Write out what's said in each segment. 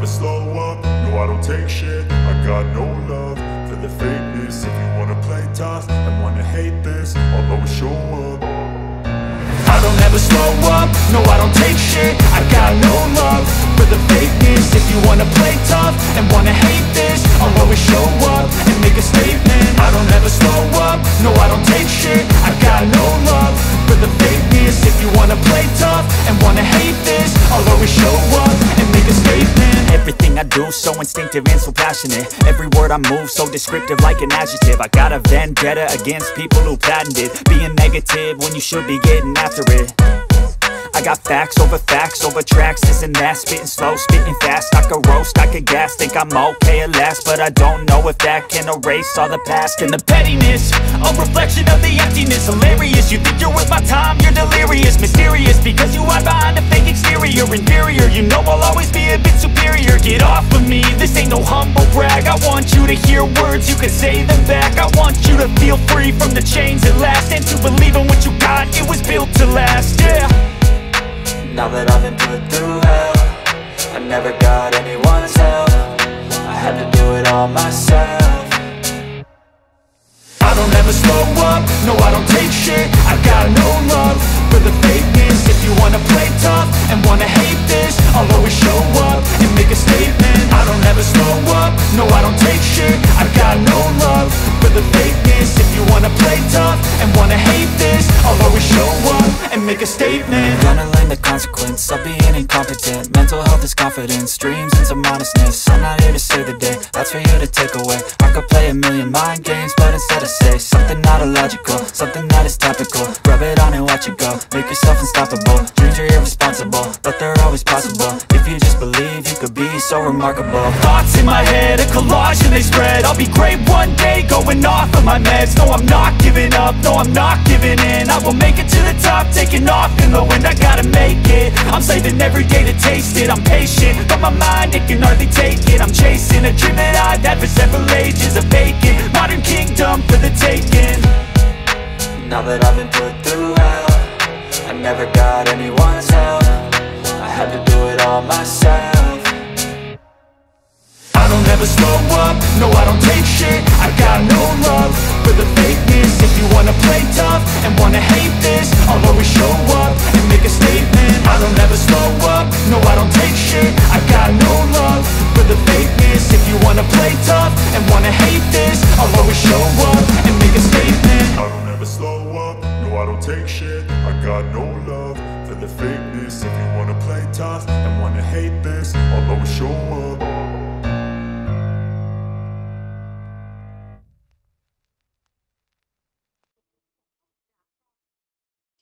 never slow up, no I don't take shit. I got no love for the fakeness. If you wanna play tough and wanna hate this, I'll always show up. I don't ever slow up, no I don't take shit. I got no love for the fakeness. If you wanna play tough and wanna hate this, I'll always show up and make a statement. I don't ever slow up, no I don't take shit. I got no love for the fakeness. If you wanna play tough and wanna hate this, I'll always show up and make a statement. Everything I do so instinctive and so passionate. Every word I move so descriptive like an adjective. I got a vendetta against people who patented being negative when you should be getting after it. I got facts over tracks, this and that. Spitting slow, spitting fast. I could roast, I could gas. Think I'm okay at last, but I don't know if that can erase all the past. And the pettiness, a reflection of the emptiness. Hilarious, you think you're worth my time, you're delirious. Mysterious, because you hide behind a fake exterior. Inferior, you know I'll always be a bit superior. Get off of me, this ain't no humble brag. I want you to hear words, you can say them back. I want you to feel free from the chains at last, and to believe in what you got, it was built to last, yeah. Now that I've been put through hell, I never got anyone's help. I had to do it all myself. I don't ever slow up, no I don't take shit. I got no love for the fakeness. If you wanna play tough and wanna hate this, I'll always show up and make a statement. I don't ever slow up, no I don't take shit. I got no love for the fakeness. If you wanna play tough and wanna hate this, I'll always show up and make a statement. Gonna learn the consequence of being incompetent. Mental health is confidence, dreams and some honestness. I'm not here to save the day, that's for you to take away. I could play a million mind games, but instead I say something not illogical, something that is topical. Rub it on and watch it go, make yourself unstoppable. Dreams are irresponsible, but they're always possible. If you just believe, you could be so remarkable. Thoughts in my head, a collage and they spread. I'll be great one day, going off of my meds. No, I'm not giving up, no, I'm not giving in. I will make it to the top, taking off in the wind. I gotta make it, I'm saving every day to taste it. I'm patient, but my mind, it can hardly take it. I'm chasing a dream that I've had for several ages. A vacant, modern kingdom for the taking. Now that I've been put through hell, I never got anyone's help. I had to do it all myself. I don't ever slow up, no I don't take shit. I got no love for the fakeness. If you wanna play tough and wanna hate this, I'll always show up and make a statement. I don't ever slow up, no I don't take shit. I got no love for the fakeness. If you wanna play tough and wanna hate this, I'll always show up and make a statement. I don't ever slow up, no I don't take shit. I got no love for the fakeness. If you wanna play tough and wanna hate this, I'll always show up.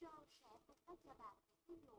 John sẽ cung cấp cho bạn những ví dụ